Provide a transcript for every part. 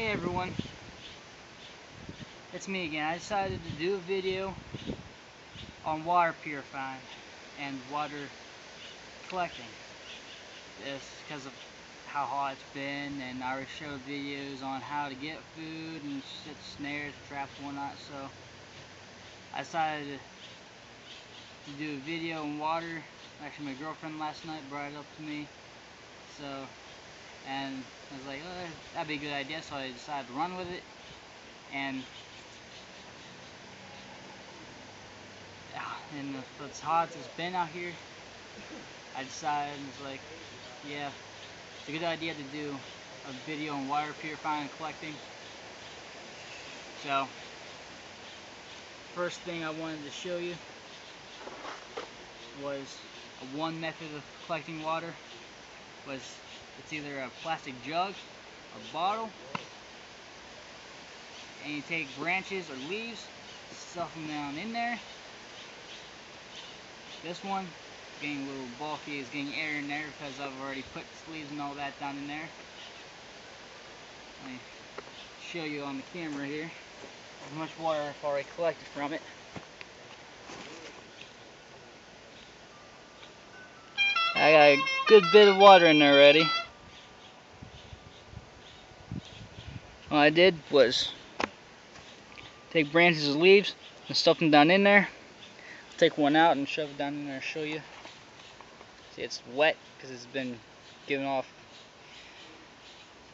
Hey everyone, it's me again. I decided to do a video on water purifying and water collecting. It's because of how hot it's been, and I already showed videos on how to get food and set snares, traps, and whatnot. So I decided to do a video on water. Actually, my girlfriend last night brought it up to me. And I was like, oh, that'd be a good idea, so I decided to run with it. And it's hot as it's been out here, I decided, it's like, yeah, it's a good idea to do a video on water purifying and collecting. So, first thing I wanted to show you was one method of collecting water. It's either a plastic jug or bottle, and you take branches or leaves, stuff them down in there. This one is getting a little bulky, it's getting air in there because I've already put leaves and all that down in there. Let me show you on the camera here how much water I've already collected from it. I got a good bit of water in there already. What I did was take branches of leaves and stuff them down in there. Take one out and shove it down in there and show you. See, it's wet because it's been giving off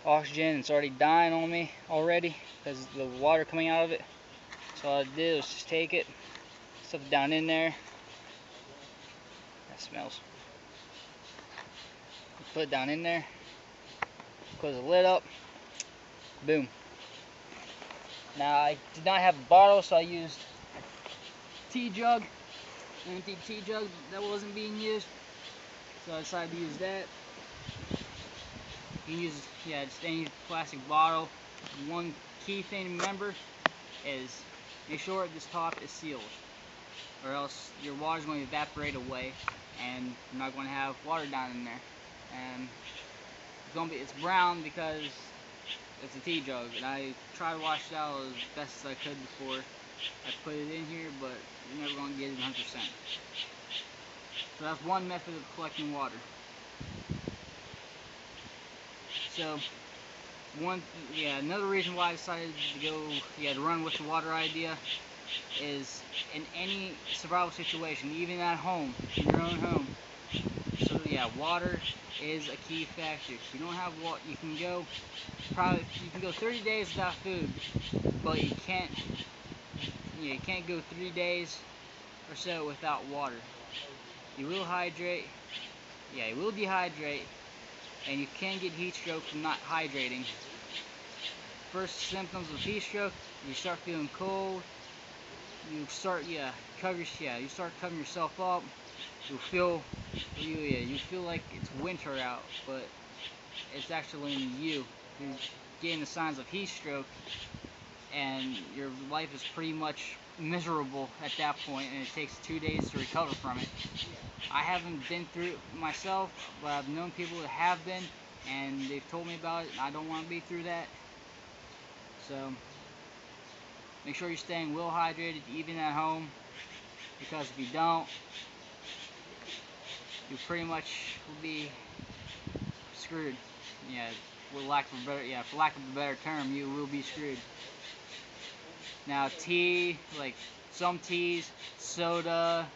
oxygen. It's already dying on me already because of the water coming out of it. So all I did was just take it, stuff it down in there. That smells. Put it down in there, close the lid up, boom. Now I did not have a bottle, so I used a tea jug, an empty tea jug that wasn't being used, so I decided to use that. You can use, just any plastic bottle. One key thing to remember is make sure this top is sealed, or else your water is going to evaporate away and you're not going to have water down in there. And it's brown because it's a tea jug, and I tried to wash it out as best as I could before I put it in here, but you're never going to get it 100%. So that's one method of collecting water. So another reason why I decided to run with the water idea is in any survival situation, even at home, in your own home. So water is a key factor. If you don't have water, you can go 30 days without food, but you can't go 3 days or so without water. You will hydrate, you will dehydrate, and you can get heat stroke from not hydrating. First symptoms of heat stroke: you start feeling cold, you start covering yourself up. You feel like it's winter out, but it's actually you're getting the signs of heat stroke, and your life is pretty much miserable at that point, and it takes 2 days to recover from it. I haven't been through it myself, but I've known people that have been, and they've told me about it, and I don't want to be through that. So make sure you're staying well hydrated, even at home, because if you don't, you pretty much will be screwed. For lack of a better term, you will be screwed. Now, tea, like some teas, soda,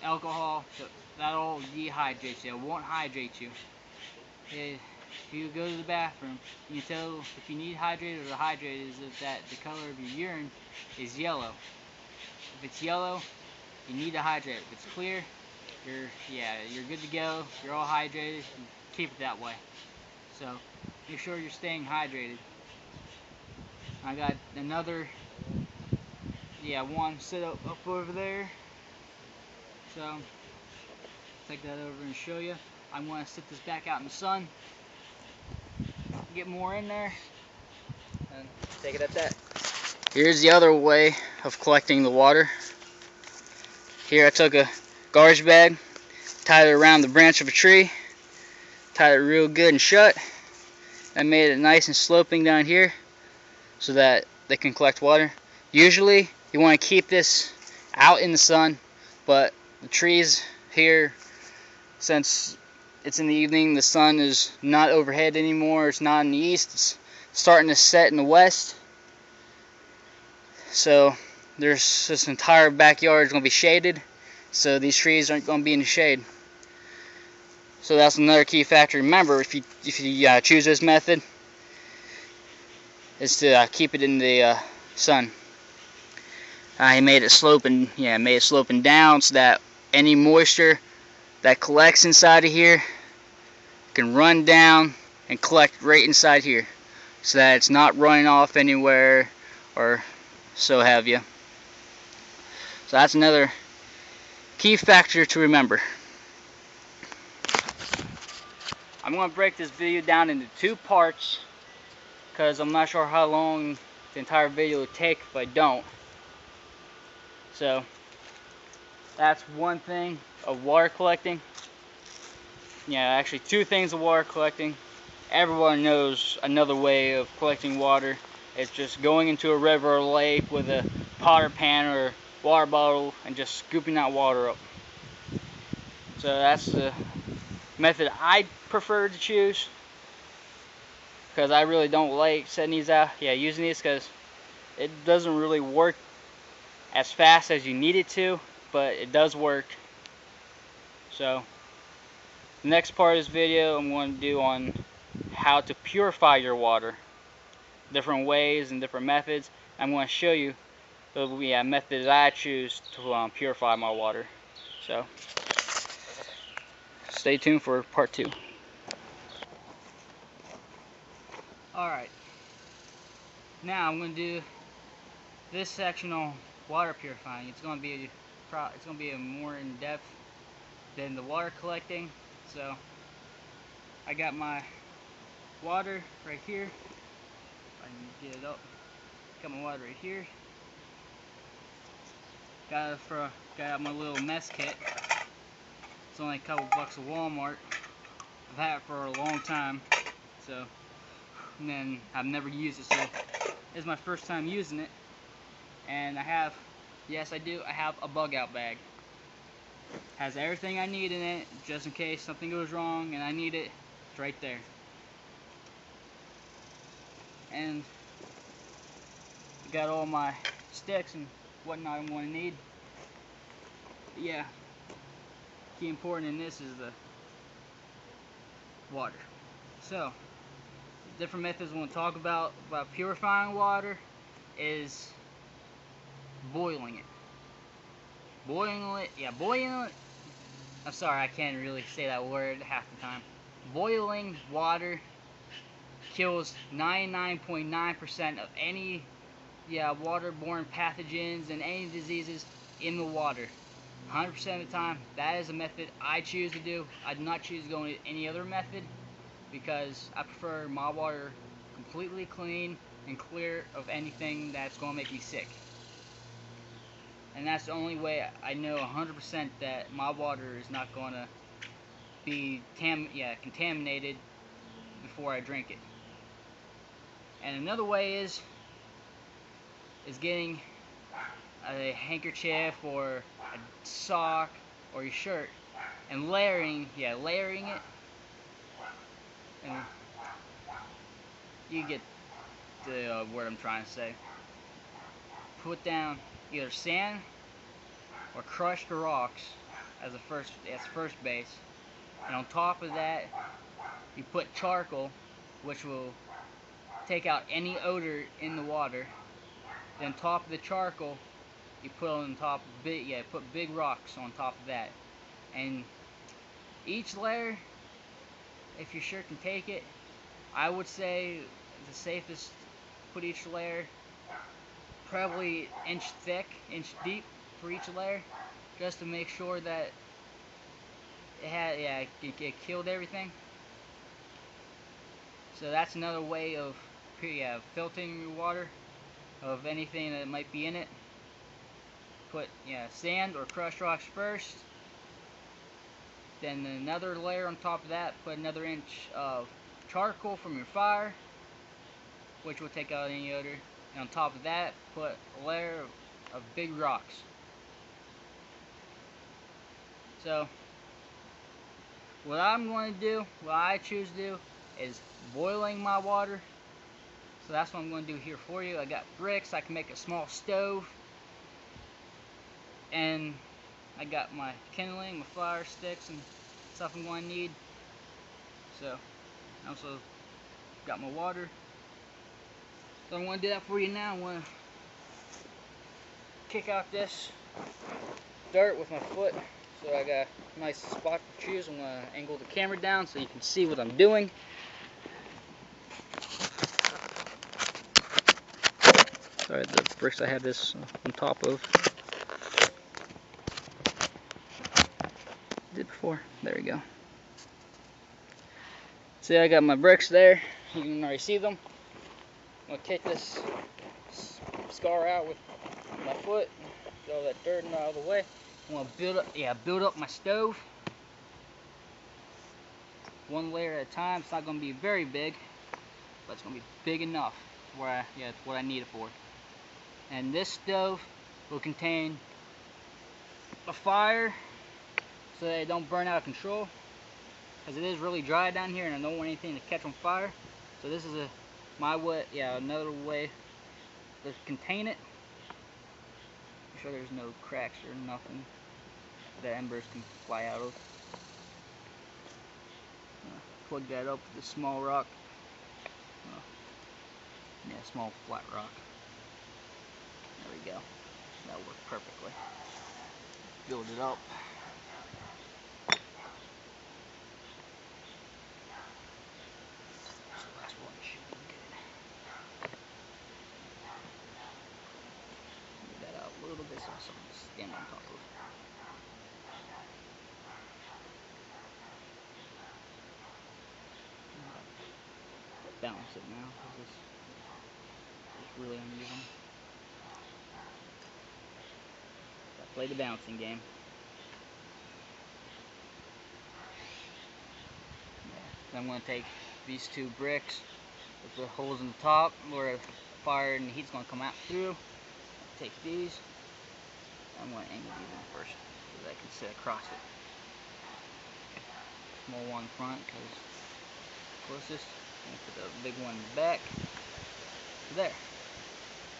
alcohol, that'll dehydrate you. It won't hydrate you. If you go to the bathroom, you can tell if you need hydrated or dehydrated is that the color of your urine is yellow. If it's yellow, you need to hydrate. If it's clear, you're good to go. You're all hydrated. Keep it that way. So make sure you're staying hydrated. I got another one set up over there. So take that over and show you. I'm going to sit this back out in the sun, get more in there, and take it at that. Here's the other way of collecting the water. Here I took a garbage bag, tied it around the branch of a tree, tied it real good and shut, I made it nice and sloping down here so that they can collect water. Usually you want to keep this out in the sun, but the trees here, since it's in the evening, the sun is not overhead anymore, it's not in the east, it's starting to set in the west. So there's this entire backyard is going to be shaded, so these trees aren't going to be in the shade. So that's another key factor. Remember, if you choose this method, is to keep it in the sun. I made it sloping, made it sloping down so that any moisture that collects inside of here can run down and collect right inside here, so that it's not running off anywhere or so have you. So that's another key factor to remember. I'm going to break this video down into 2 parts because I'm not sure how long the entire video will take if I don't. So that's one thing of water collecting. Actually 2 things of water collecting. Everyone knows another way of collecting water. It's just going into a river or lake with a pot or pan or water bottle and just scooping that water up. So that's the method I prefer to choose, because I really don't like setting these out, using these, because it doesn't really work as fast as you need it to, but it does work. So the next part of this video I'm going to do on how to purify your water, different ways and different methods. I'm going to show you the methods I choose to purify my water. So stay tuned for part 2. Alright, now I'm going to do this section on water purifying. It's going to be a more in-depth than the water collecting. So I got my water right here. If I can get it up. Got my water right here. Got out my little mess kit. It's only a couple bucks at Walmart. I've had it for a long time. So, and then I've never used it, so this is my first time using it. And I have, yes I do, I have a bug out bag. Has everything I need in it, just in case something goes wrong and I need it. It's right there. And got all my sticks and whatnot I'm going to need. But yeah, key important in this is the water. So, different methods I want to talk about purifying water is boiling it. Boiling it. I'm sorry, I can't really say that word half the time. Boiling water kills 99.9% of any waterborne pathogens and any diseases in the water. 100% of the time, that is a method I choose to do. I do not choose to go into any other method because I prefer my water completely clean and clear of anything that's going to make me sick. And that's the only way I know 100% that my water is not going to be contaminated before I drink it. And another way is getting a handkerchief or a sock or your shirt and layering it, and you get the word I'm trying to say. Put down either sand or crushed rocks as first base, and on top of that you put charcoal, which will take out any odor in the water. Then on top of the charcoal you put on top put big rocks on top of that, and each layer, if your shirt can take it, I would say the safest, put each layer probably inch thick, inch deep for each layer, just to make sure that it killed everything. So that's another way of filtering your water of anything that might be in it. Put sand or crushed rocks first, then another layer on top of that, put another inch of charcoal from your fire, which will take out any odor. And on top of that, put a layer of big rocks. So, what I'm going to do, what I choose to do, is boiling my water. So that's what I'm going to do here for you. I got bricks, I can make a small stove. And I got my kindling, my fire sticks, and stuff I'm going to need. So, I also got my water. So I'm going to do that for you now. I'm going to kick out this dirt with my foot. So I got a nice spot to choose. I'm going to angle the camera down so you can see what I'm doing. Sorry, the bricks I have this on top of. Did before. There we go. See, I got my bricks there. You can already see them. I'm going to take this scar out with my foot. Get all that dirt out of the way. I'm going to build up my stove. One layer at a time. It's not going to be very big, but it's going to be big enough where it's what I need it for. And this stove will contain a fire so that it don't burn out of control, because it is really dry down here and I don't want anything to catch on fire. So this is another way to contain it. Make sure there's no cracks or nothing that embers can fly out of. Plug that up with a small rock. Small flat rock. There we go. That'll work perfectly. Build it up. Last one should be good. Move that out a little bit so something to stand on top of. Balance it now because it's really uneven. Gotta play the balancing game. Then I'm going to take these two bricks with the holes in the top where the fire and the heat's going to come out through. Take these. I'm going to angle these in first so that I can sit across it. Small one in front because closest. And put the big one in the back. There.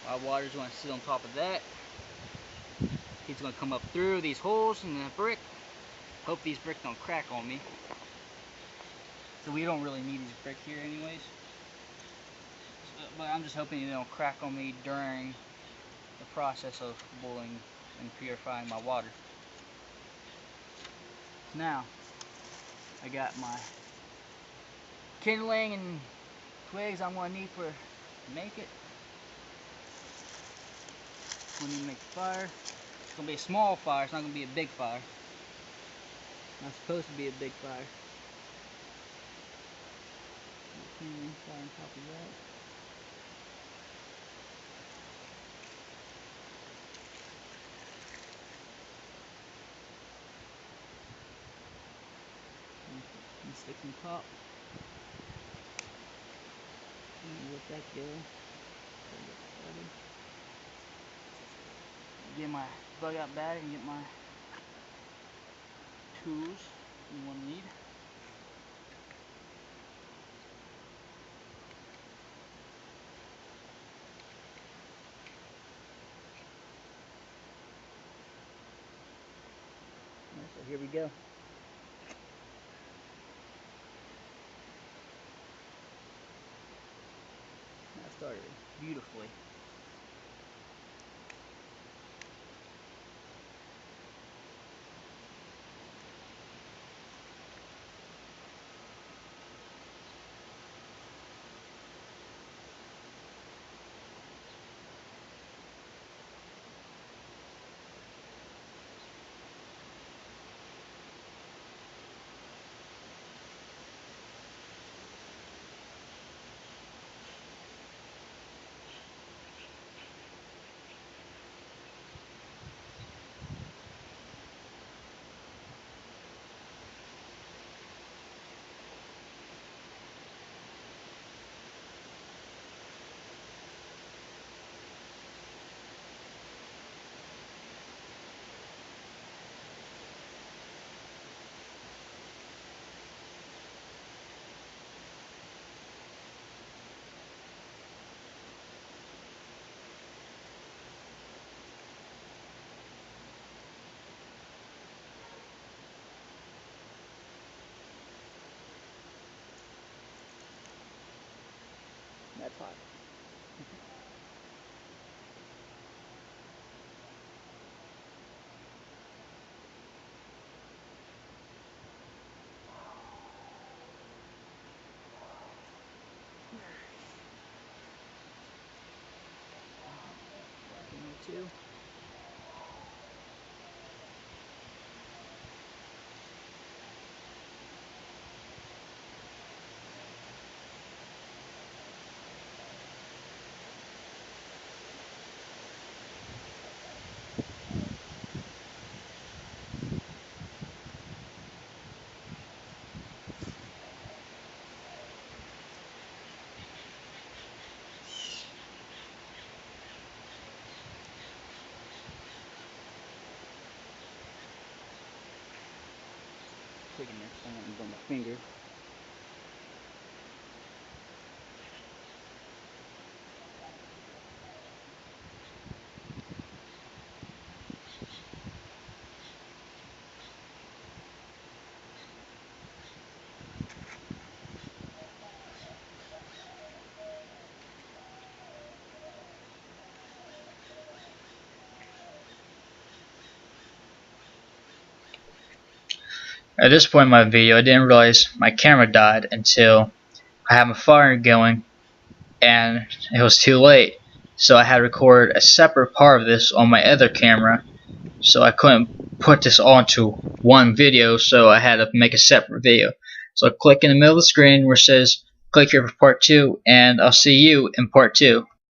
My water's going to sit on top of that. Heat's going to come up through these holes in the brick. Hope these bricks don't crack on me. So we don't really need these bricks here anyways. But I'm just hoping they don't crack on me during the process of boiling and purifying my water. Now, I got my kindling and twigs I'm going to need to make it. We need to make the fire. It's going to be a small fire, it's not going to be a big fire. Not supposed to be a big fire. Kindling fire on top of that. And stick on top. Let that go. Get my bug out bag and get my tools you want to need. So here we go. That started beautifully. That's hot. Working too. Taking this, I'm gonna burn my finger. At this point in my video, I didn't realize my camera died until I had my fire going and it was too late. So I had to record a separate part of this on my other camera, so I couldn't put this all into one video, so I had to make a separate video. So click in the middle of the screen where it says click here for part 2, and I'll see you in part 2.